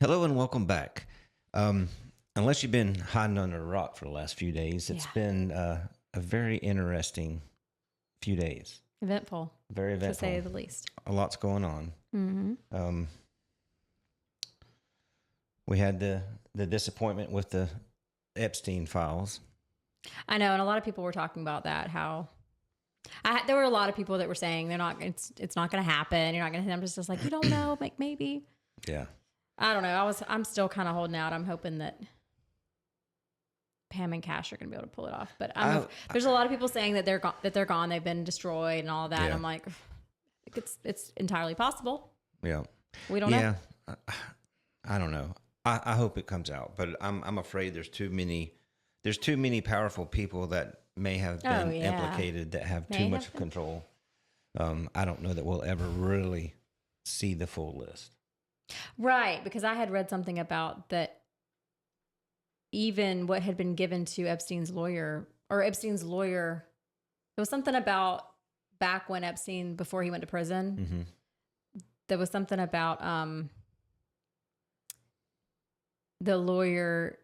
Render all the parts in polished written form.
Hello and welcome back. Unless you've been hiding under a rock for the last few days, it's Yeah. been a very interesting few days. Eventful, Very to say eventful. the least. A lot's going on. Mm-hmm. We had the disappointment with the Epstein files. I know, and a lot of people were talking about that. There were a lot of people that were saying they're not. It's not going to happen. You're not going to. I'm just like, you don't know, like maybe. Yeah. I don't know. I'm still kind of holding out. I'm hoping that Pam and Cash are going to be able to pull it off. But there's a lot of people saying that they're gone. They've been destroyed and all of that. Yeah. And I'm like, it's entirely possible. Yeah. We don't know. Yeah. I don't know. I hope it comes out, but I'm afraid there's too many powerful people that may have been implicated that have too much control. I don't know that we'll ever really see the full list. Right, because I had read something about that even what had been given to Epstein's lawyer, it was something about back when Epstein, before he went to prison, Mm-hmm. there was something about the lawyer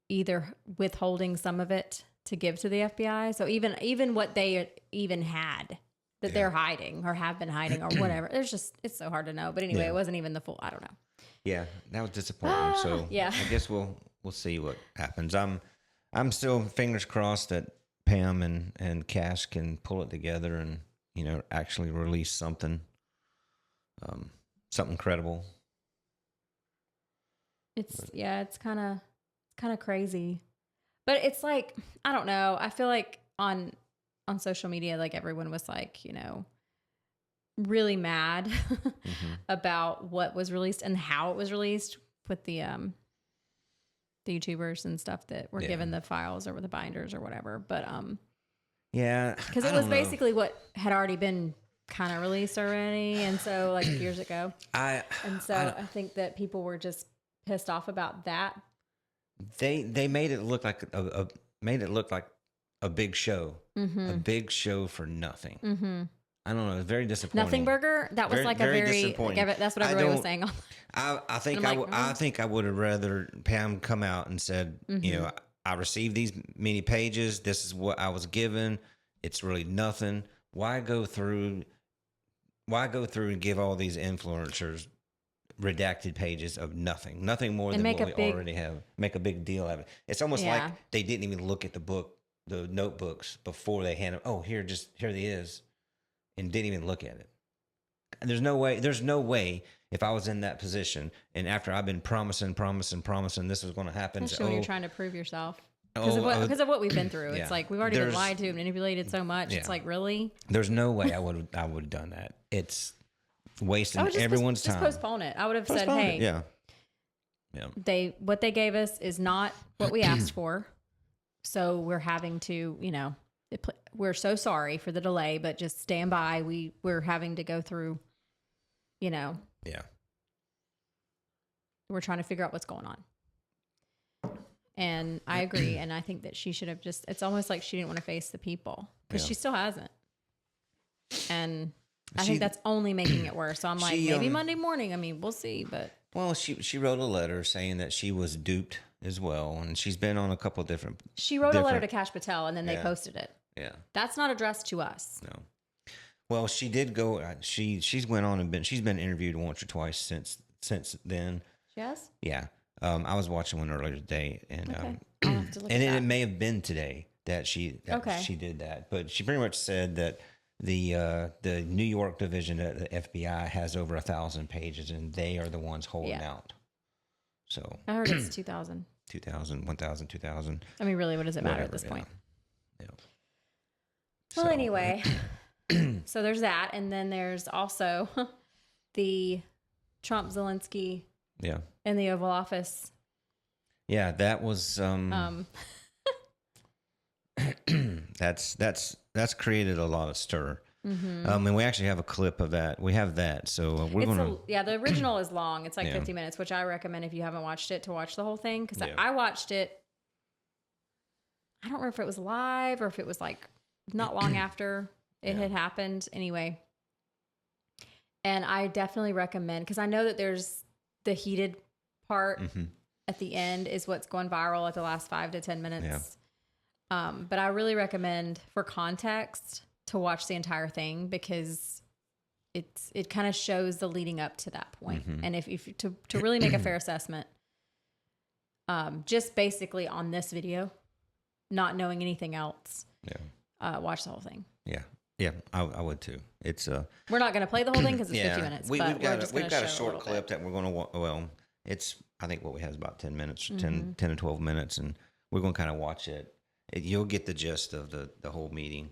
either withholding some of it to give to the FBI. So even what they even had that they're hiding or have been hiding or whatever. It's so hard to know. But anyway, it wasn't even the full, I don't know. Yeah, that was disappointing. So yeah. I guess we'll see what happens. I'm still fingers crossed that Pam and Cash can pull it together and actually release something credible. It's kind of crazy, but it's like, I don't know. I feel like on social media, like everyone was like, really mad about what was released and how it was released with the YouTubers and stuff that were given the files or the binders or whatever. But yeah, because it was basically what had already been kind of released already, and so like years ago. I think that people were just pissed off about that. They made it look like a big show, a big show for nothing. Mm-hmm. I don't know. It's very disappointing. Nothing burger. That was like a very that's what everybody was saying. I think I would have rather Pam come out and said, I received these many pages. This is what I was given. It's really nothing. Why go through and give all these influencers redacted pages of nothing more than what we already have? Make a big deal of it. It's almost like they didn't even look at the notebooks before they handed. Oh, here it is, and didn't even look at it. There's no way if I was in that position and after I've been promising this was going to happen. Especially when you're trying to prove yourself. Because of what we've been through. It's like we've already been lied to and manipulated so much. It's like, really? There's no way I would have done that. It's wasting everyone's time. Just postpone it. I would have said, hey, what they gave us is not what we asked for. So we're having to, we're so sorry for the delay, but just stand by. We're having to go through, Yeah. We're trying to figure out what's going on. And I agree. And I think that she should have it's almost like she didn't want to face the people because she still hasn't. And I think that's only making it worse. So I'm like, maybe Monday morning. I mean, we'll see. But she wrote a letter saying that she was duped as well, and she's been on a couple of different. She wrote a letter to Cash Patel, and then they posted it. Yeah, that's not addressed to us. No. Well, she did go. She's went on and she's been interviewed once or twice since then. Yes. Yeah. I was watching one earlier today, and I'll have to look and at that. It may have been today that she did that, but she pretty much said that the New York division of the FBI has over 1,000 pages, and they are the ones holding out. So I heard it's 2,000. 1,000, 2,000. I mean, really, what does it matter at this point? Yeah. Well, anyway, so there's that, and then there's also the Trump Zelensky. Yeah. In the Oval Office. Yeah, that was that's created a lot of stir. Mm-hmm. And we actually have a clip of that. We have that, so we're going to. Yeah, the original is long. It's like 50 minutes, which I recommend if you haven't watched it to watch the whole thing because I watched it. I don't remember if it was live or if it was like not long after it had happened. Anyway, and I definitely recommend because I know that there's the heated part at the end is what's going viral at the last 5 to 10 minutes. Yeah. But I really recommend, for context, to watch the entire thing, because it kind of shows the leading up to that point. And if to really make a fair assessment, just basically on this video, not knowing anything else, watch the whole thing. Yeah, I would too. It's we're not going to play the whole thing because it's 50 minutes. We've got a short clip that we're going to, well, it's, I think what we have is about 10 minutes, 10 to 12 minutes, and we're going to kind of watch it. You'll get the gist of the whole meeting.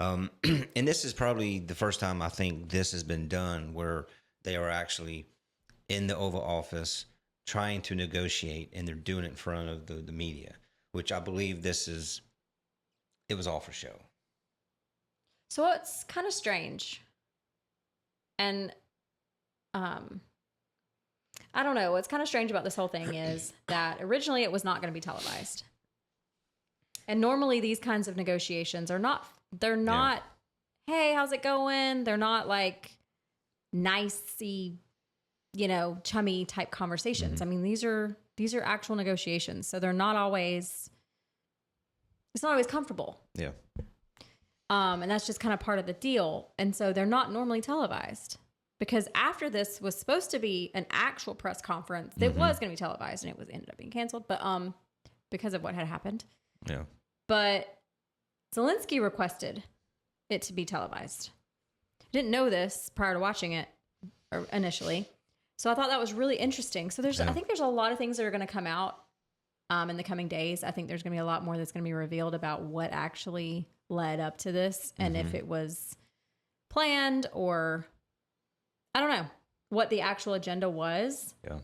And this is probably the first time I think this has been done where they are actually in the Oval Office trying to negotiate, and they're doing it in front of the media, which I believe it was all for show. So it's kind of strange. And I don't know. What's kind of strange about this whole thing is that originally it was not going to be televised. And normally these kinds of negotiations they're not, hey, how's it going? They're not like nicey, chummy type conversations. I mean, these are actual negotiations. So it's not always comfortable. Yeah. And that's just kind of part of the deal. And so they're not normally televised, because after this was supposed to be an actual press conference that was going to be televised, and it ended up being canceled, but because of what had happened. Yeah. But Zelensky requested it to be televised. I didn't know this prior to watching it initially. So I thought that was really interesting. So I think there's a lot of things that are going to come out in the coming days. I think there's going to be a lot more that's going to be revealed about what actually led up to this, and if it was planned, or I don't know what the actual agenda was. Yeah.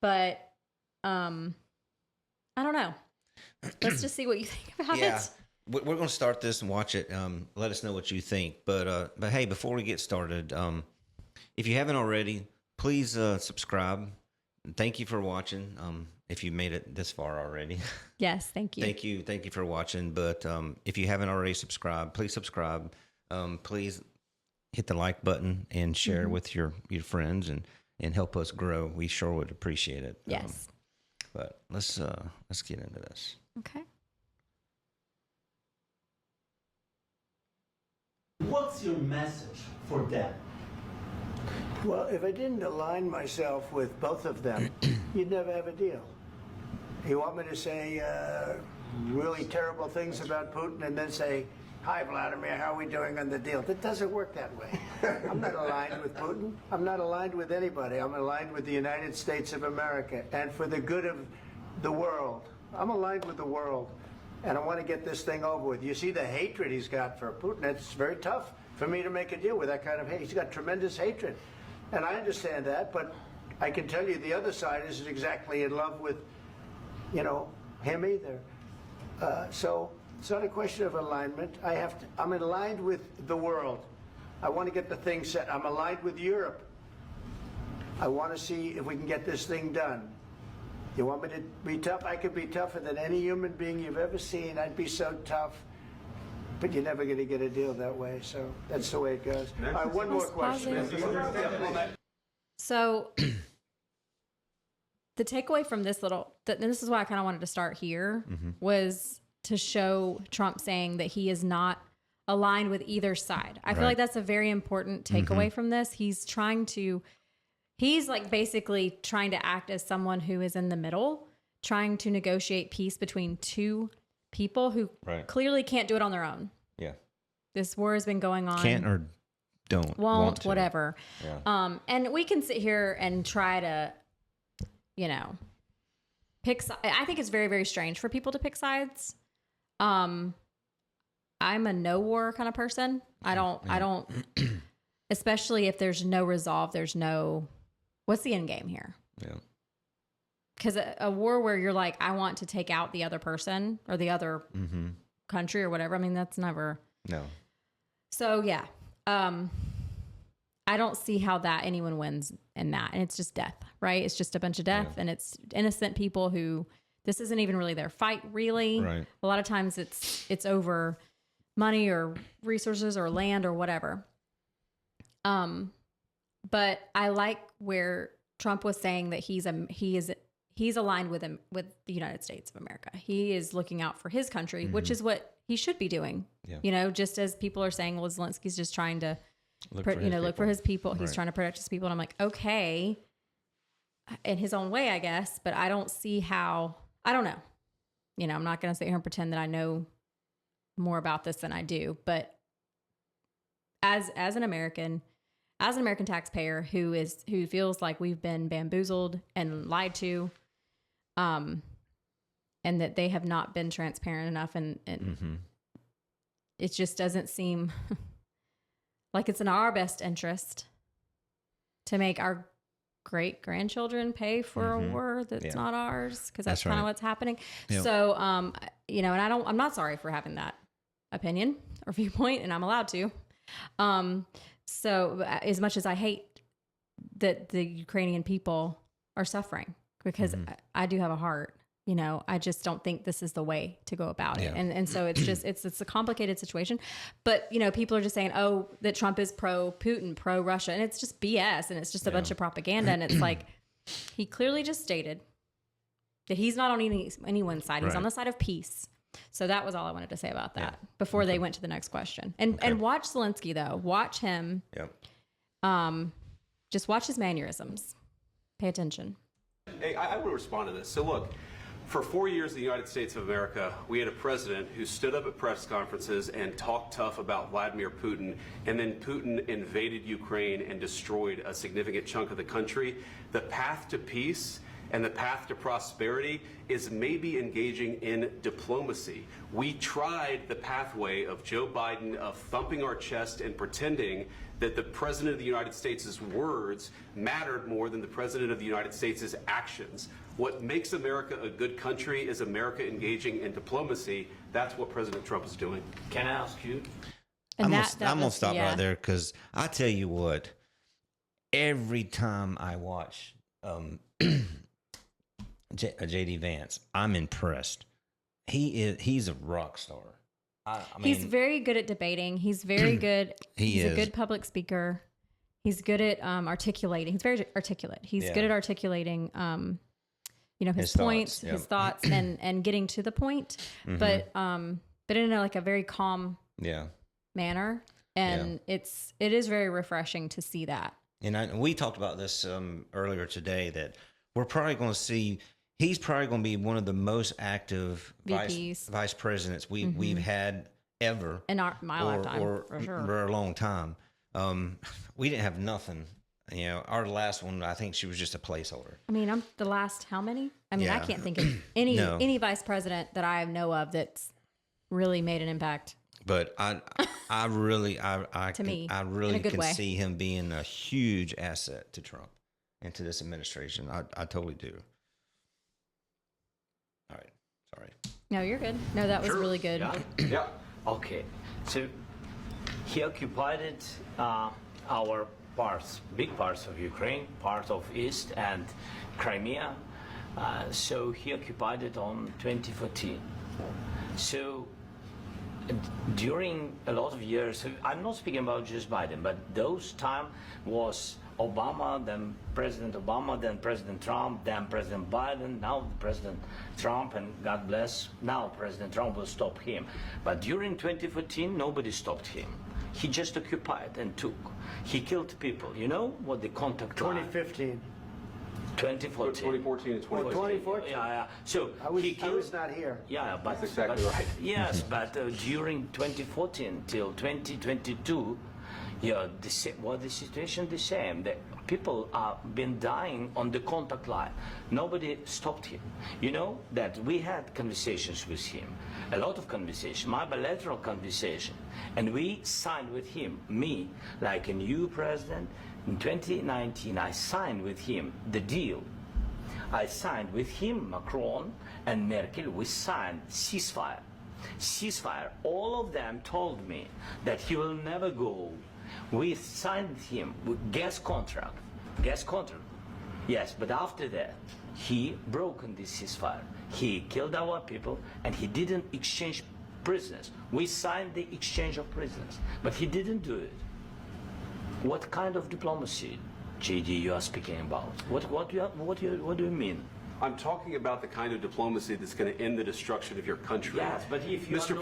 But I don't know. Let's just see what you think about it. We're going to start this and watch it. Let us know what you think. But hey, before we get started, if you haven't already, please subscribe. Thank you for watching. If you made it this far already. Yes, thank you. Thank you for watching. But if you haven't already subscribed, please subscribe. Please hit the like button and share with your friends and help us grow. We sure would appreciate it. Yes. But let's get into this. Okay. What's your message for them? Well, if I didn't align myself with both of them, you'd never have a deal. You want me to say really terrible things about Putin and then say, hi, Vladimir, how are we doing on the deal? That doesn't work that way. I'm not aligned with Putin. I'm not aligned with anybody. I'm aligned with the United States of America and for the good of the world. I'm aligned with the world, and I want to get this thing over with. You see the hatred he's got for Putin. It's very tough for me to make a deal with that kind of hate. He's got tremendous hatred, and I understand that, but I can tell you the other side isn't exactly in love with, him either. So it's not a question of alignment. I'm aligned with the world. I want to get the thing set. I'm aligned with Europe. I want to see if we can get this thing done. You want me to be tough? I could be tougher than any human being you've ever seen. I'd be so tough. But you're never going to get a deal that way. So that's the way it goes. All right, one more question. So the takeaway from this and this is why I kind of wanted to start here, was to show Trump saying that he is not aligned with either side. I feel like that's a very important takeaway from this. He's like basically trying to act as someone who is in the middle, trying to negotiate peace between two people who clearly can't do it on their own. Yeah. This war has been going on. Can't or don't. Won't, whatever. Yeah. And we can sit here and try to, pick. I think it's very, very strange for people to pick sides. I'm a no war kind of person. I don't, especially if there's no resolve, what's the end game here? Yeah. Because a war where you're like, I want to take out the other person or the other country or whatever. I mean, that's never. No. So, yeah. I don't see how that anyone wins in that. And it's just death, right? It's just a bunch of death, and it's innocent people who this isn't even really their fight, really. Right. A lot of times it's over money or resources or land or whatever. But I like where Trump was saying that he's aligned with the United States of America. He is looking out for his country, which is what he should be doing. Yeah. Just as people are saying, well, Zelensky's just trying to look for his people. He's trying to protect his people. And I'm like, okay, in his own way, I guess, but I don't see how. I don't know. I'm not going to sit here and pretend that I know more about this than I do, but as an American taxpayer who feels like we've been bamboozled and lied to, and that they have not been transparent enough, and it just doesn't seem like it's in our best interest to make our great grandchildren pay for a war that's not ours, because that's kind of what's happening. Yep. So, and I'm not sorry for having that opinion or viewpoint, and I'm allowed to. So as much as I hate that the Ukrainian people are suffering, because I do have a heart, I just don't think this is the way to go about it. And so it's just, it's a complicated situation, but people are just saying, oh, that Trump is pro Putin, pro Russia. And it's just BS. And it's just a bunch of propaganda. And it's like, he clearly just stated that he's not on anyone's side. He's on the side of peace. So that was all I wanted to say about that before they went to the next question. And watch Zelensky though. Watch him. Just watch his mannerisms. Pay attention. Hey, I want to respond to this. So look, for 4 years in the United States of America, we had a president who stood up at press conferences and talked tough about Vladimir Putin, and then Putin invaded Ukraine and destroyed a significant chunk of the country. The path to peace and the path to prosperity is maybe engaging in diplomacy. We tried the pathway of Joe Biden, of thumping our chest and pretending that the President of the United States' words mattered more than the President of the United States' actions. What makes America a good country is America engaging in diplomacy. That's what President Trump is doing. Can I ask you? I'm going to stop right there, because I tell you what, every time I watch JD Vance, I'm impressed. He's a rock star. I mean, he's very good at debating. He's very good. He's a good public speaker. He's good at articulating. He's very articulate. He's good at articulating, his points, his thoughts, and getting to the point. But in a very calm manner. And it is very refreshing to see that. And we talked about this earlier today, that we're probably going to see. He's probably going to be one of the most active vice presidents we've had ever in my lifetime, for sure, for a long time. We didn't have nothing. Our last one, I think she was just a placeholder. I mean, I'm the last. How many? I mean, I can't think of any vice president that I know of that's really made an impact. But I really can see him being a huge asset to Trump and to this administration. I totally do. All right. Sorry. No, you're good. No, that was really good. Yeah. Okay. So he occupied our big parts of Ukraine, part of East and Crimea. So he occupied it on 2014. So during a lot of years, I'm not speaking about just Biden, but those time was Obama, then President Obama, then President Trump, then President Biden, now President Trump, and God bless, now President Trump will stop him. But during 2014, nobody stopped him. He just occupied and took. He killed people. You know what the contact 2015. 2014 and 2014. Yeah. So I was not here. Yeah, but that's exactly right. Yes, but during 2014 till 2022, the situation the same. The people are been dying on the contact line. Nobody stopped him. You know that we had conversations with him, a lot of conversations, my bilateral conversation, and we signed with him. Me, like a new president, in 2019, I signed with him the deal. I signed with him, Macron and Merkel. We signed ceasefire. All of them told me that he will never go. We signed with him with gas contract. Yes, but after that, he broken this ceasefire. He killed our people, and he didn't exchange prisoners. We signed the exchange of prisoners, but he didn't do it. What kind of diplomacy JD, you are speaking about? What do you mean? I'm talking about the kind of diplomacy that's going to end the destruction of your country. Yes, but if you Mr.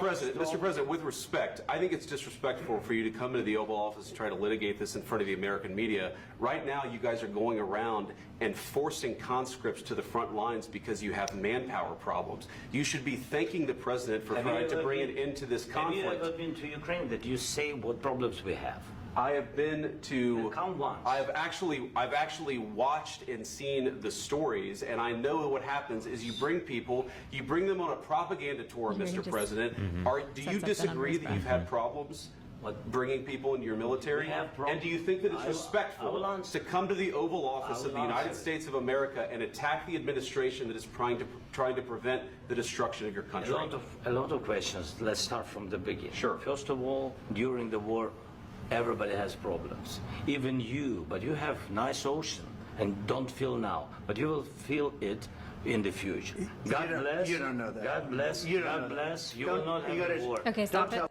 President, with respect, I think it's disrespectful for you to come into the Oval Office and try to litigate this in front of the American media. Right now, you guys are going around and forcing conscripts to the front lines because you have manpower problems. You should be thanking the president for trying to bring an end to this conflict. Have you ever been to Ukraine that you say what problems we have? I have been to. Count once. I've actually watched and seen the stories, and I know what happens is you bring them on a propaganda tour, Mr. President. Do you disagree that you've had problems bringing people into your military? And do you think that it's respectful to come to the Oval Office of the United States of America and attack the administration that is trying to prevent the destruction of your country? A lot of questions. Let's start from the beginning. Sure. First of all, during the war, everybody has problems. Even you, but you have nice ocean and don't feel now, but you will feel it in the future. God bless. You don't know that. God bless. God bless. You will not have war. Okay, stop it.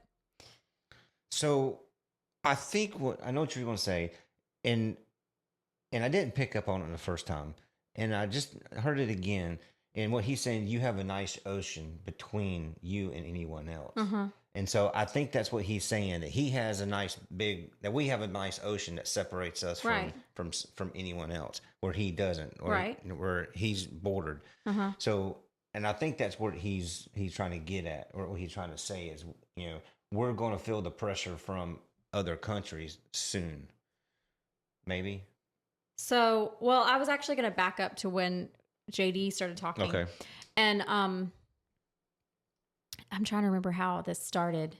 So I think I know what you're going to say, and I didn't pick up on it the first time, and I just heard it again. And what he's saying, you have a nice ocean between you and anyone else. And so I think that's what he's saying, that he has a nice that we have a nice ocean that separates us from anyone else, where he doesn't, or where he's bordered. So, and I think that's what he's trying to get at, or what he's trying to say is, we're going to feel the pressure from other countries soon. Maybe. So, well, I was actually going to back up to when JD started talking. Okay. And I'm trying to remember how this started.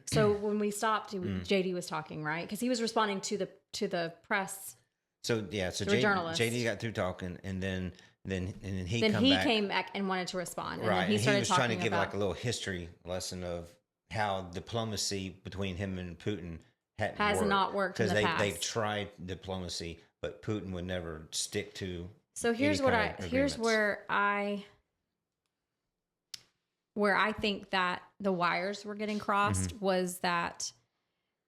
So when we stopped, JD was talking, right? Because he was responding to the press. So yeah, so JD got through talking, and then he came back and wanted to respond. And right, then he was trying to give like a little history lesson of how diplomacy between him and Putin has not worked in the past. Because they tried diplomacy, but Putin would never stick to. So here's where I think that the wires were getting crossed was that,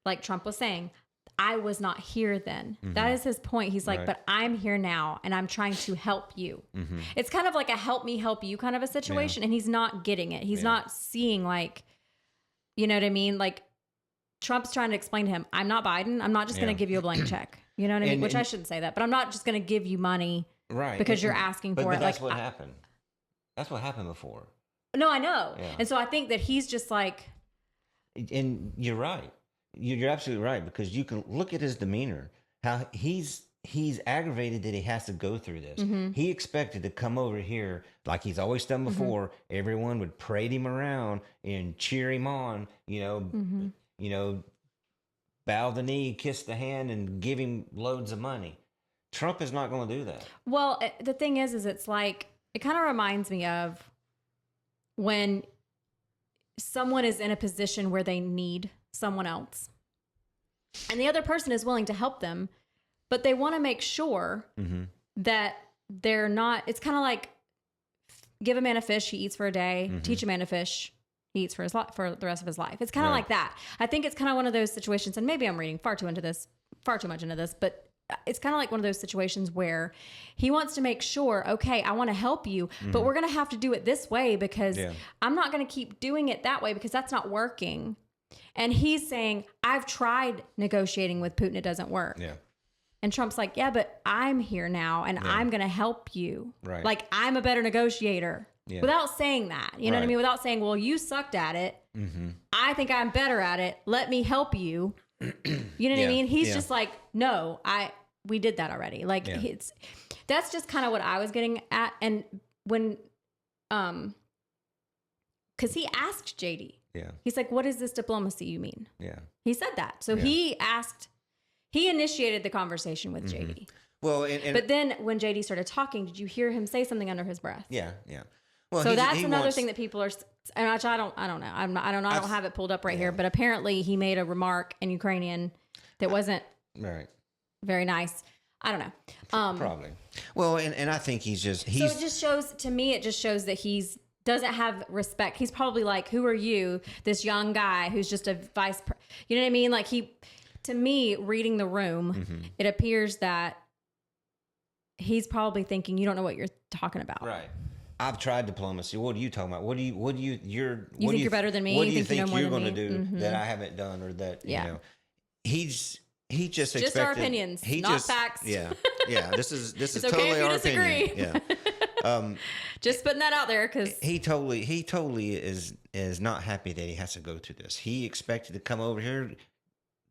like Trump was saying, I was not here then. That is his point. He's like, but I'm here now and I'm trying to help you. It's kind of like a help me help you kind of a situation. And he's not getting it. He's not seeing, like, you know what I mean? Like, Trump's trying to explain to him, I'm not Biden. I'm not just going to give you a blank check. You know what I mean? Which I shouldn't say that, but I'm not just going to give you money because you're asking for it. But that's what happened. That's what happened before. No, I know. Yeah. And so I think that he's just like. And you're right. You're absolutely right, because you can look at his demeanor, how he's aggravated that he has to go through this. He expected to come over here like he's always done before. Everyone would parade him around and cheer him on, bow the knee, kiss the hand, and give him loads of money. Trump is not going to do that. Well, the thing is it's like, it kind of reminds me of when someone is in a position where they need someone else and the other person is willing to help them, but they want to make sure that they're not, it's kind of like, give a man a fish, he eats for a day, teach a man to fish, he eats for the rest of his life. It's kind of like that. I think it's kind of one of those situations, and maybe I'm reading far too much into this, but it's kind of like one of those situations where he wants to make sure, okay, I want to help you, but we're going to have to do it this way because I'm not going to keep doing it that way because that's not working. And he's saying, I've tried negotiating with Putin. It doesn't work. Yeah. And Trump's like, yeah, but I'm here now and I'm going to help you. Right. Like, I'm a better negotiator without saying that, you know what I mean? Without saying, well, you sucked at it. I think I'm better at it. Let me help you. You know what I mean? He's just like, no, we did that already. Like, that's just kind of what I was getting at. And when, cause he asked JD, he's like, what is this diplomacy you mean? Yeah. He said that. So he initiated the conversation with JD. Well, but then when JD started talking, did you hear him say something under his breath? Yeah. Yeah. Well, so that's another thing that people are, and I don't know. I don't have it pulled up right here, but apparently he made a remark in Ukrainian that wasn't very nice. I don't know. Probably. Well, and I think so it just shows, to me, it just shows that doesn't have respect. He's probably like, who are you? This young guy who's just a you know what I mean? Like to me, reading the room, it appears that he's probably thinking, you don't know what you're talking about. Right. I've tried diplomacy. What are you talking about? You think you're better than me? What do you you think know you're going to do that I haven't done, or that you know? He just expected, our opinions, not facts. Yeah. This is It's totally okay if you our disagree. opinion. Yeah. Just putting that out there, because He totally is not happy that he has to go through this. He expected to come over here,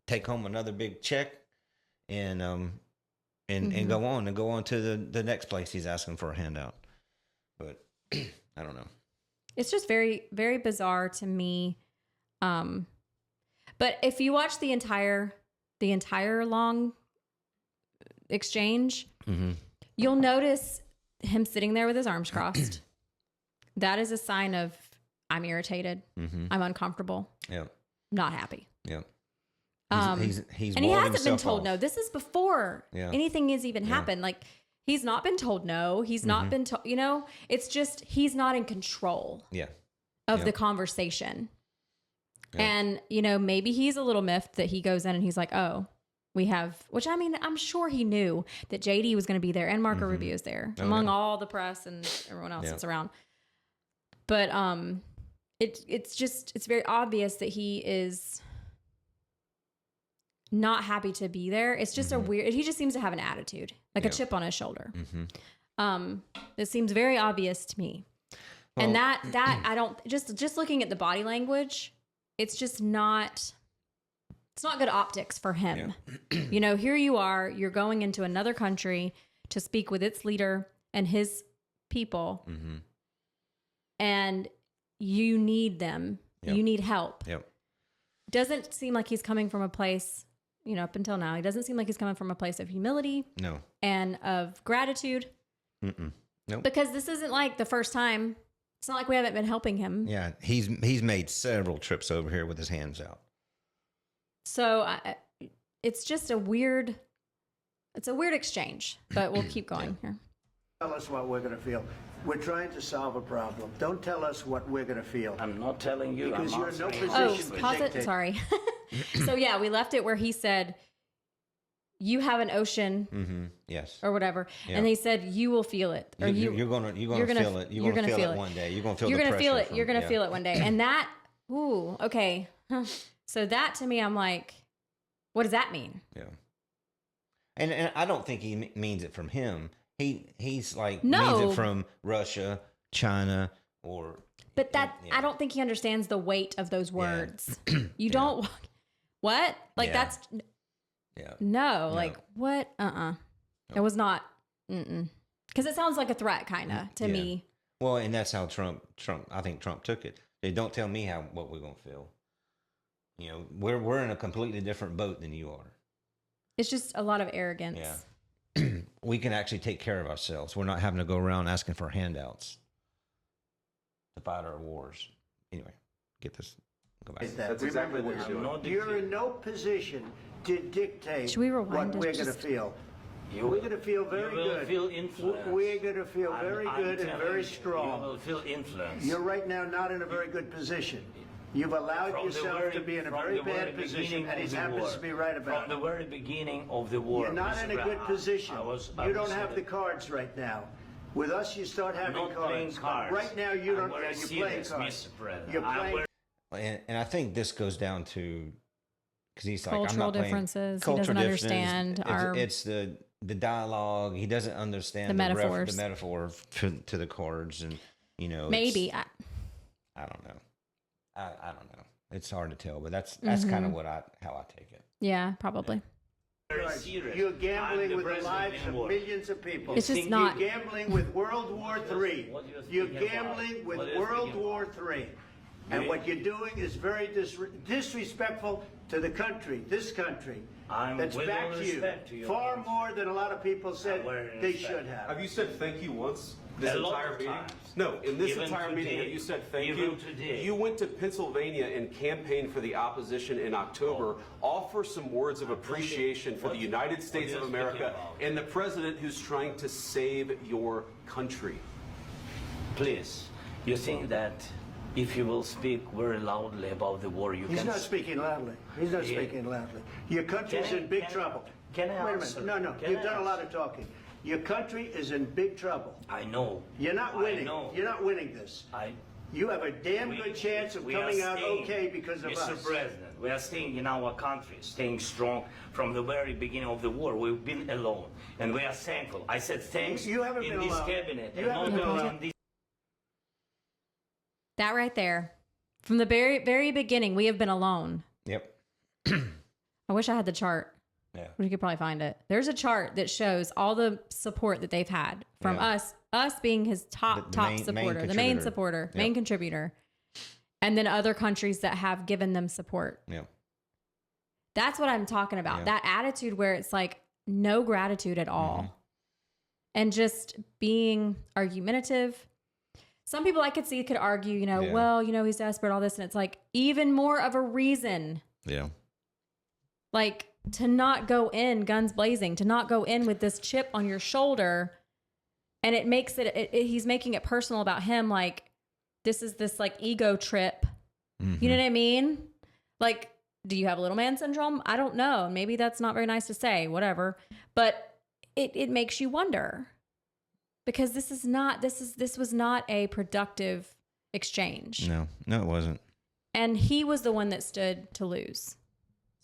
take home another big check, and go on to the next place he's asking for a handout. But I don't know. it's just very, very bizarre to me. But if you watch the entire long exchange, you'll notice him sitting there with his arms crossed. That is a sign of, I'm irritated. I'm uncomfortable. Yeah. Not happy. Yeah. He's And he walled hasn't been himself told off. no. This is before anything has even happened. Like, he's not been told no. He's not been told, it's just, he's not in control of the conversation. Yeah. And, maybe he's a little miffed that he goes in and he's like, oh, we have, which I mean, I'm sure he knew that JD was going to be there and Marco Rubio is there among all the press and everyone else that's around. But it's very obvious that he is not happy to be there. It's just he just seems to have an attitude, like a chip on his shoulder. It seems very obvious to me. Well, and that I don't, just looking at the body language, it's just not, it's not good optics for him. Yeah. Here you are, you're going into another country to speak with its leader and his people. And you need them. Yep. You need help. Yep. Doesn't seem like he's coming from a place, up until now, he doesn't seem like he's coming from a place of humility. No. And of gratitude. Nope. Because this isn't like the first time. It's not like we haven't been helping him. Yeah. He's made several trips over here with his hands out. So it's just a weird exchange, but we'll keep going here. Tell us what we're going to feel. We're trying to solve a problem. Don't tell us what we're going to feel. I'm not telling you. Because you're in no position to pause dictate. it. Sorry. So yeah, we left it where he said, you have an ocean, yes, or whatever, and he said you will feel it, or you're gonna feel it. You're gonna feel it one day. You're gonna feel. You're gonna feel it. You're gonna feel it one day, and that. Ooh, okay. So that to me, I'm like, what does that mean? Yeah. And I don't think he means it from him. He's like no. means it from Russia, China, or. But I don't think he understands the weight of those words. Yeah. You don't. What? Like that's. Yeah. No, like what? No. It was not. Because it sounds like a threat, kind of to me. Well, and that's how Trump. I think Trump took it. They don't tell me what we're gonna feel. We're in a completely different boat than you are. It's just a lot of arrogance. Yeah. We can actually take care of ourselves. We're not having to go around asking for handouts to fight our wars. Anyway, get this. Go back. That's exactly what you're doing. You're in no position to dictate Should we rewind what we're going to feel. We're going to feel very good. Feel influenced. We're going to feel very good and very strong. You will feel influenced. You're right now not in a very good position. You've allowed yourself to be in a very bad position, and he happens to be right about it. From the very beginning of the war. You're not in a good position. You don't have the cards right now. With us, you start having cards. Right now, you don't. You're playing cards. You're playing. And I think this goes down to because he's like cultural I'm not differences. He doesn't understand it's the dialogue. He doesn't understand the metaphors. The metaphor to the cards, and maybe I don't know. I don't know. It's hard to tell, but that's kind of how I take it. Yeah, probably. You're gambling with the lives of millions of people. It's just not. You're gambling with World War III. You're gambling with World War III. And what you're doing is very disrespectful to the country, this country, that's backed you far more than a lot of people said they should have. Have you said thank you once? This entire meeting? No, in this entire meeting, have you said thank you? You went to Pennsylvania and campaigned for the opposition in October. Offer some words of appreciation for the United States of America and the president who's trying to save your country. Please, you think that if you will speak very loudly about the war, He's not speaking loudly. He's not speaking loudly. Your country's in big trouble. Can I Wait a answer? minute. No, you've done a lot of talking. Your country is in big trouble. I know. You're not winning. I know. You're not winning this. You have a damn good chance of coming out okay because of us. Mr. President, we are staying in our country, staying strong from the very beginning of the war. We've been alone, and we are thankful. I said thanks You haven't in been this alone. cabinet, You and haven't not been only alone. in this. That right there. From the very, very beginning, we have been alone. Yep. I wish I had the chart. Yeah. We could probably find it. There's a chart that shows all the support that they've had from Yeah. us being his top main supporter, the contributor. main supporter, main Yep. contributor, and then other countries that have given them support. Yeah. That's what I'm talking about. Yeah. That attitude where it's like no gratitude at all. Mm-hmm. And just being argumentative. Some people I could see could argue, Yeah. well, he's desperate, all this. And it's like even more of a reason, Yeah. like to not go in guns blazing, to not go in with this chip on your shoulder. And it makes he's making it personal about him. Like this is this like ego trip. Mm-hmm. You know what I mean? Like, do you have little man syndrome? I don't know. Maybe that's not very nice to say, whatever. But it makes you wonder because this was not a productive exchange. No, it wasn't. And he was the one that stood to lose.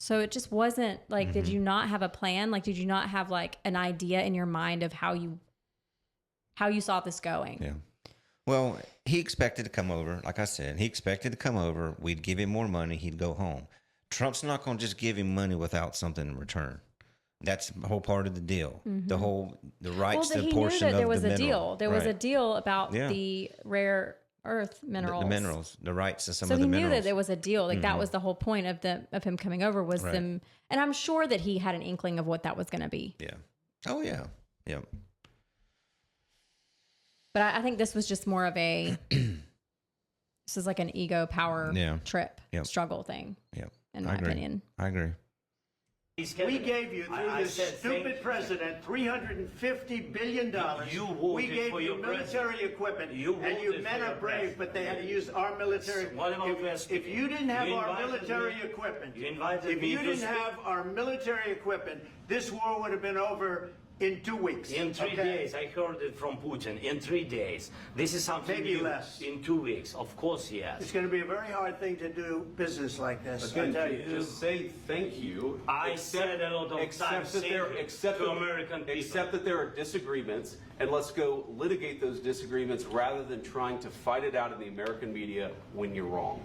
So it just wasn't like, did you not have a plan? Like, did you not have like an idea in your mind of how you saw this going? Yeah. Well, he expected to come over. Like I said, he expected to come over. We'd give him more money. He'd go home. Trump's not going to just give him money without something in return. That's the whole part of the deal. The rights to he portion knew that there of was the a mineral. deal. There was a Right. deal about the rare earth minerals. The minerals, the rights to some So of the he knew minerals. that there was a deal. Like that was the whole point of him coming over was Right. them. And I'm sure that he had an inkling of what that was going to be. Yeah. Oh, yeah. Yeah. But I think this was just more of a, this is like an ego power trip struggle thing. Yeah. In my opinion. I agree. We gave you, through this stupid president, $350 billion. You voted we gave for you your military president. equipment, You and you voted men for are your brave, president. but they had to use our military. What about West? If you didn't have You our invited military me- equipment, you invited if me you to didn't speak- have our military equipment, this war would have been over in 2 weeks. In 3 days, I heard it from Putin. In 3 days, this is something Maybe new. less. In 2 weeks, of course, yes. It's going to be a very hard thing to do business like this. I Again, tell you. just say thank you. I said a lot of times to American people. Accept that there are disagreements, and let's go litigate those disagreements rather than trying to fight it out in the American media when you're wrong.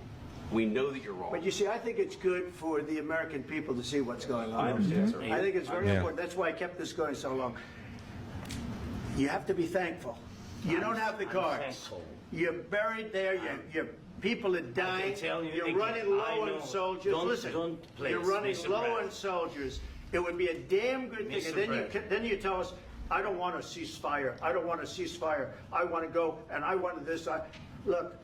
We know that you're wrong. But you see, I think it's good for the American people to see what's going on. I understand, sir. I think it's very Yeah. important. That's why I kept this going so long. You have to be thankful. You don't have the I'm cards. thankful. You're buried there. Your people are dying. tell you You're again, running low I on know. soldiers. Don't- Listen, don't please, you're running Mr. low President. on soldiers. It would be a damn good thing. Mr. And then President. then you tell us, I don't want a ceasefire. I don't want a ceasefire. I want to go and I want this. Look.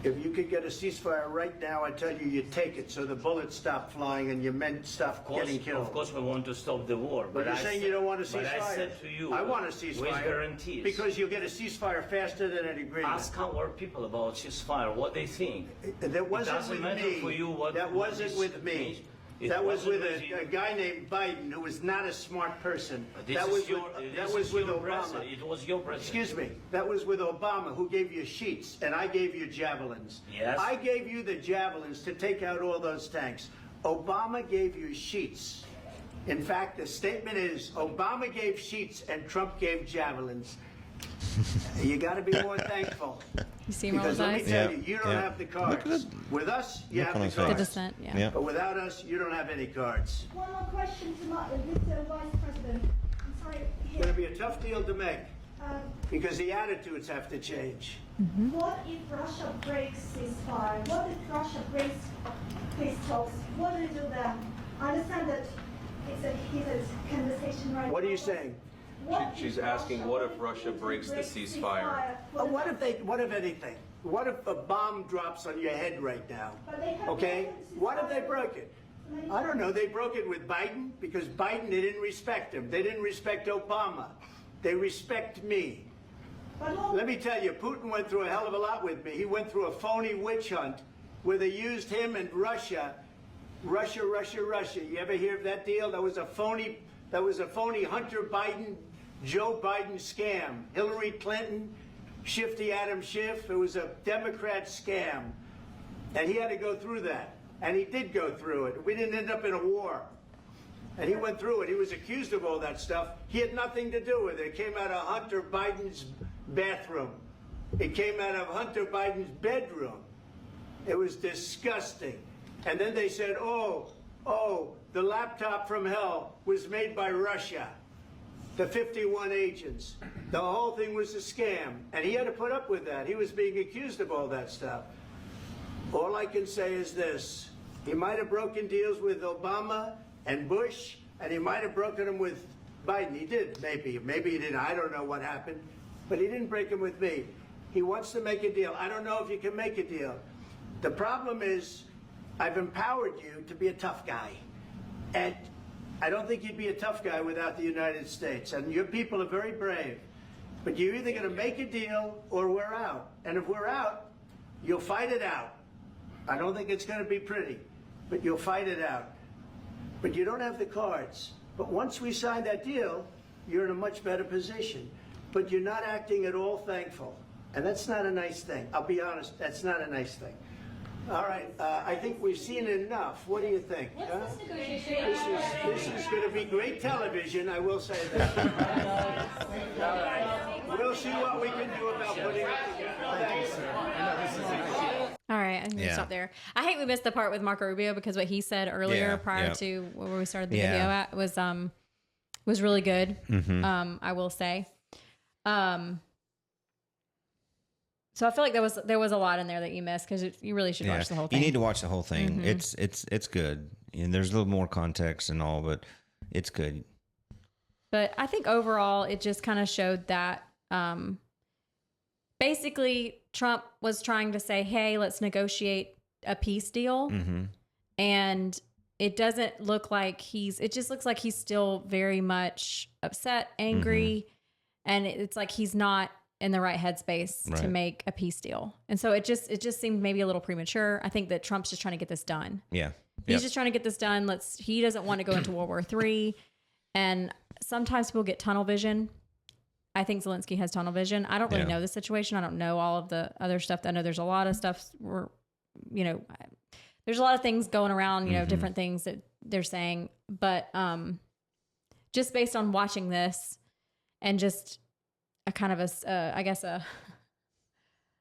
If you could get a ceasefire right now, I tell you, you take it so the bullets stop flying and your men stop getting killed. Of course, we want to stop the war. But you're saying you don't want a ceasefire. But I said to you, I want a ceasefire. with guarantees. Because you'll get a ceasefire faster than an agreement. Ask our people about ceasefire, what they think. That wasn't doesn't with matter me. for you what- That what wasn't this with me. means. It That was wasn't with with you. a guy named Biden who was not a smart person. But this That is was your, with, this that was is with your Obama. president. It was your president. Excuse me. That was with Obama, who gave you sheets, and I gave you javelins. Yes. I gave you the javelins to take out all those tanks. Obama gave you sheets. In fact, the statement is Obama gave sheets and Trump gave javelins. You got to be more thankful. You see him roll Because his let me eyes? tell Yeah, you, you don't yeah. have the Look cards. at it. With us, you Look have on the his The face. cards. dissent, yeah. Yeah. But without us, you don't have any cards. One more question to Mr. Vice President. I'm sorry. It's going to be a tough deal to make Um, because the attitudes have to change. What if Russia breaks ceasefire? What if Russia breaks peace talks? What do you do then? I understand that it's a heated conversation right now. What are you saying? What She's if asking, what if Russia breaks the ceasefire? What if anything? What if a bomb drops on your head right now? But they have Okay? broken the What if they ceasefire. broke it? I don't know. They broke it with Biden because Biden, they didn't respect him. They didn't respect Obama. They respect me. Let me tell you, Putin went through a hell of a lot with me. He went through a phony witch hunt where they used him and Russia. You ever hear of that deal? That was a phony Hunter Biden, Joe Biden scam. Hillary Clinton, Shifty Adam Schiff. It was a Democrat scam. And he had to go through that. And he did go through it. We didn't end up in a war. And he went through it. He was accused of all that stuff. He had nothing to do with it. It came out of Hunter Biden's bathroom. It came out of Hunter Biden's bedroom. It was disgusting. And then they said, oh, the laptop from hell was made by Russia. The 51 agents. The whole thing was a scam. And he had to put up with that. He was being accused of all that stuff. All I can say is this. He might have broken deals with Obama and Bush, and he might have broken them with Biden. He did, maybe. Maybe he didn't. I don't know what happened. But he didn't break them with me. He wants to make a deal. I don't know if you can make a deal. The problem is, I've empowered you to be a tough guy. And I don't think you'd be a tough guy without the United States. And your people are very brave. But you're either going to make a deal or we're out. And if we're out, you'll fight it out. I don't think it's going to be pretty, but you'll fight it out. But you don't have the cards. But once we sign that deal, you're in a much better position. But you're not acting at all thankful. And that's not a nice thing. I'll be honest, that's not a nice thing. All right, I think we've seen enough. What do you think? Huh? This is going to be great television, I will say that. All right. We'll see what we can do about putting it together. Thanks, sir. All right, I'm going to stop there. I hate we missed the part with Marco Rubio because what he said earlier prior to where we started the video at was really good. Mm-hmm. I will say. So I feel like there was a lot in there that you missed because you really should watch the whole thing. You need to watch the whole thing. Mm-hmm. It's good. And there's a little more context and all, but it's good. But I think overall it just kind of showed that basically Trump was trying to say, hey, let's negotiate a peace deal. Mm-hmm. And it doesn't look like it just looks like he's still very much upset, angry. Mm-hmm. And it's like he's not in the right headspace to make a peace deal. And so it just seemed maybe a little premature. I think that Trump's just trying to get this done. Yeah. He's just trying to get this done. He doesn't want to go into World War III. And sometimes people get tunnel vision. I think Zelensky has tunnel vision. I don't really know the situation. I don't know all of the other stuff. I know there's a lot of stuff where, there's a lot of things going around, different things that they're saying. But just based on watching this and just a kind of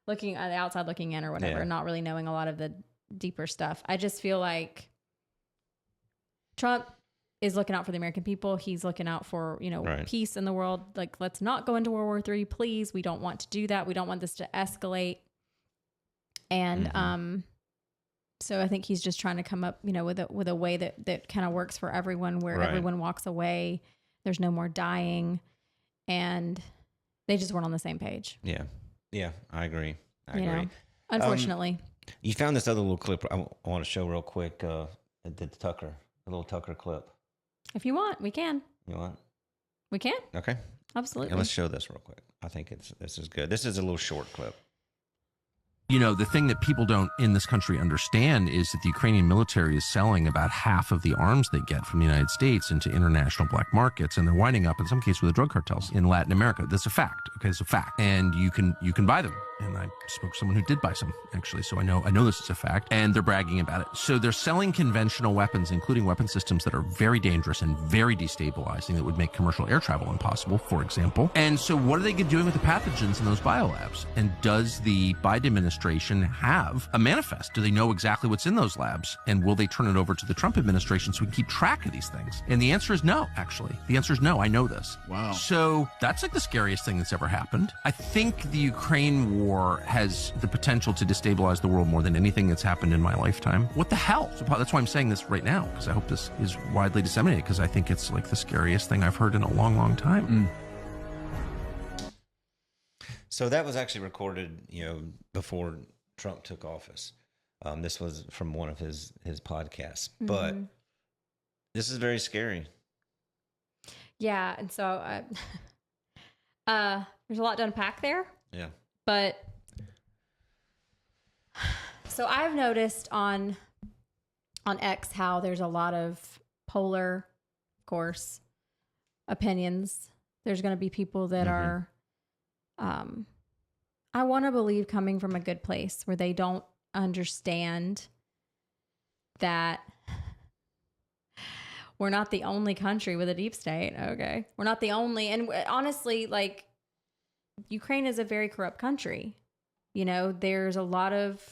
looking at the outside looking in or whatever, not really knowing a lot of the deeper stuff. I just feel like Trump is looking out for the American people. He's looking out for, peace in the world. Like, let's not go into World War III, please. We don't want to do that. We don't want this to escalate. And so I think he's just trying to come up, with a way that kind of works for everyone, where everyone walks away. There's no more dying. And they just weren't on the same page. Yeah. Yeah, I agree. I agree. Unfortunately. You found this other little clip I want to show real quick. The little Tucker clip. If you want, we can. You want? We can. Okay. Absolutely. Yeah, let's show this real quick. I think this is good. This is a little short clip. The thing that people don't in this country understand is that the Ukrainian military is selling about half of the arms they get from the United States into international black markets, and they're winding up in some cases with the drug cartels in Latin America. That's a fact. Okay, it's a fact, and you can buy them. And I spoke to someone who did buy some, actually, so I know this is a fact, and they're bragging about it. So they're selling conventional weapons, including weapon systems that are very dangerous and very destabilizing, that would make commercial air travel impossible, for example. And so what are they doing with the pathogens in those biolabs? And does the Biden administration have a manifest? Do they know exactly what's in those labs? And will they turn it over to the Trump administration so we can keep track of these things? And the answer is no, actually. The answer is no. I know this. Wow. So that's like the scariest thing that's ever happened. I think the Ukraine war has the potential to destabilize the world more than anything that's happened in my lifetime. What the hell? So that's why I'm saying this right now, because I hope this is widely disseminated, because I think it's like the scariest thing I've heard in a long, long time. So that was actually recorded, before Trump took office. This was from one of his podcasts, but this is very scary. Yeah. And so There's a lot to unpack there. Yeah. But so I've noticed on X how there's a lot of polar, of course, opinions. There's going to be people that are, I want to believe, coming from a good place where they don't understand that we're not the only country with a deep state. Okay. We're not the only. And honestly, like, Ukraine is a very corrupt country. You know, there's a lot of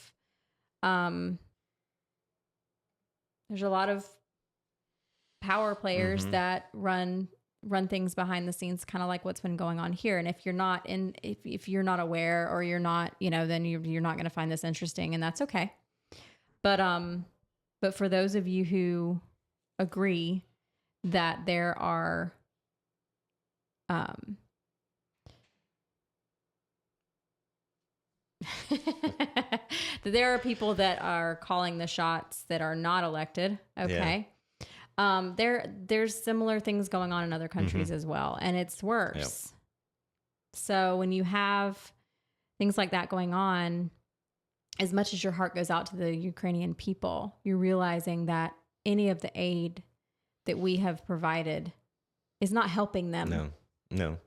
power players that run things behind the scenes, kind of like what's been going on here. And if you're not if you're not aware, or you're not, you know, then you're not going to find this interesting, and that's okay. But for those of you who agree that there are that there are people that are calling the shots that are not elected. Okay. Yeah. There's similar things going on in other countries as well, and it's worse. Yep. So when you have things like that going on, as much as your heart goes out to the Ukrainian people, you're realizing that any of the aid that we have provided is not helping them. No.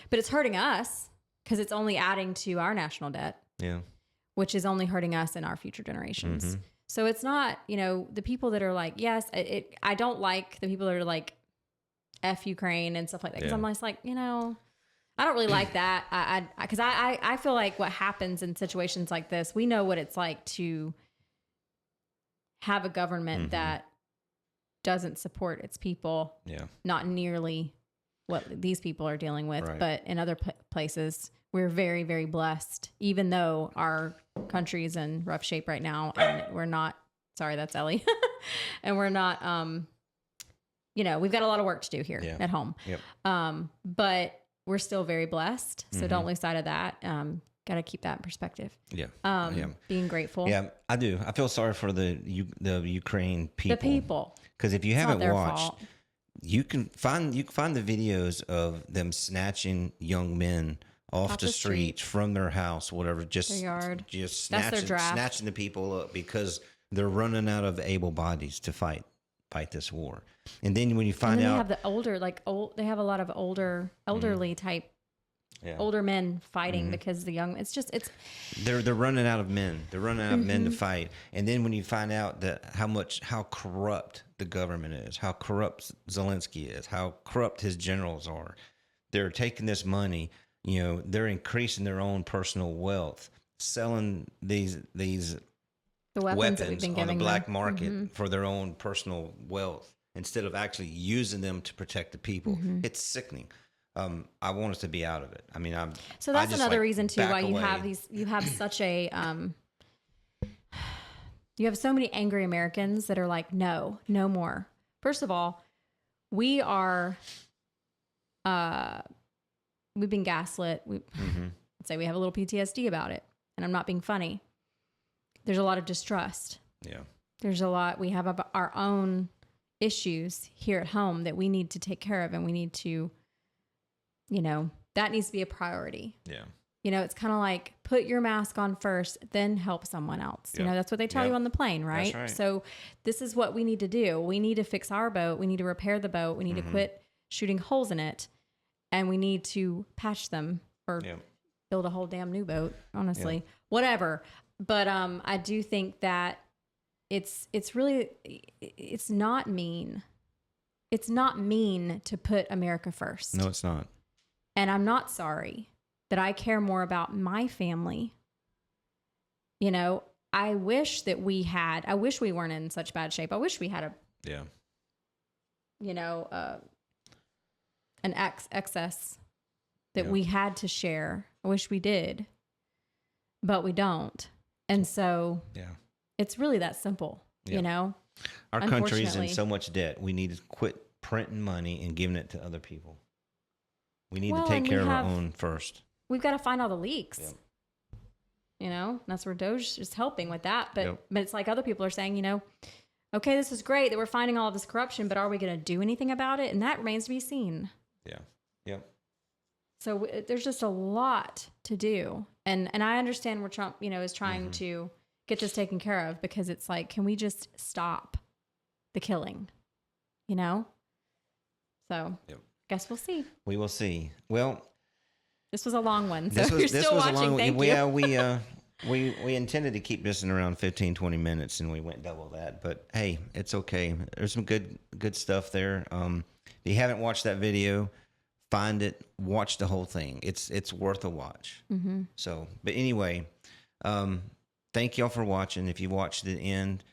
But it's hurting us, because it's only adding to our national debt. Yeah. Which is only hurting us and our future generations. So it's not, you know, the people that are like, yes, I don't like the people that are like, F Ukraine and stuff like that. Because I'm just like, you know, I don't really like that. Because I feel like what happens in situations like this, we know what it's like to have a government that doesn't support its people. Yeah. Not nearly what these people are dealing with, but in other places, we're very, very blessed, even though our country's in rough shape right now, and we're not, sorry, that's Ellie. And we're not, you know, we've got a lot of work to do here at home. Yep. But we're still very blessed. So don't lose sight of that. Got to keep that in perspective. Yeah. Being grateful. Yeah, I do. I feel sorry for the Ukraine people. The people. Because if you haven't watched, you can find the videos of them snatching young men off the street from their house, whatever, just snatching the people up because they're running out of able bodies to fight this war. And then when you find out, they have the older, they have a lot of elderly type, older men fighting because the young, they're running out of men. They're running out of men to fight. And then when you find out that how corrupt the government is, how corrupt Zelensky is, how corrupt his generals are, they're taking this money. You know, they're increasing their own personal wealth, selling these the weapons on the black market for their own personal wealth instead of actually using them to protect the people. It's sickening. I want us to be out of it. I mean, so that's another reason too why you have you have such a you have so many angry Americans that are like, no more. First of all, we are we've been gaslit. Let's say we have a little PTSD about it, and I'm not being funny. There's a lot of distrust. Yeah. There's a lot. We have our own issues here at home that we need to take care of, and we need to, you know, that needs to be a priority. Yeah. You know, it's kind of like put your mask on first, then help someone else. Yep. You know, that's what they tell you on the plane, right? That's right? So this is what we need to do. We need to fix our boat. We need to repair the boat. We need to quit shooting holes in it. And we need to patch them or build a whole damn new boat, honestly, whatever. But I do think that it's not mean. It's not mean to put America first. No, it's not. And I'm not sorry that I care more about my family. You know, I wish we weren't in such bad shape. I wish we had an excess that we had to share. I wish we did, but we don't. And so it's really that simple, you know? Our country's in so much debt. We need to quit printing money and giving it to other people. We need to take care of our own first. We've got to find all the leaks. Yep. You know, that's where Doge is helping with that. But it's like other people are saying, you know, okay, this is great that we're finding all of this corruption, but are we going to do anything about it? And that remains to be seen. Yeah. Yep. So there's just a lot to do. And I understand where Trump, is trying to get this taken care of, because it's like, can we just stop the killing? So guess we'll see. We will see. Well, this was a long one. So you're still watching. Thank you. Yeah, we intended to keep this in around 15, 20 minutes, and we went double that. But hey, it's okay. There's some good stuff there. If you haven't watched that video, find it, watch the whole thing. It's worth a watch. So, but anyway, thank y'all for watching. If you watched the end,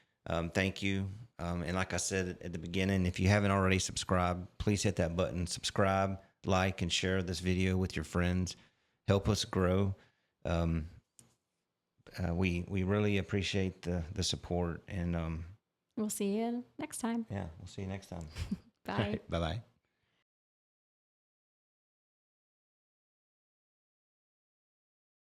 thank you. And like I said at the beginning, if you haven't already subscribed, please hit that button, subscribe, like, and share this video with your friends. Help us grow. We really appreciate the support, and we'll see you next time. Yeah, we'll see you next time. Bye. Bye-bye.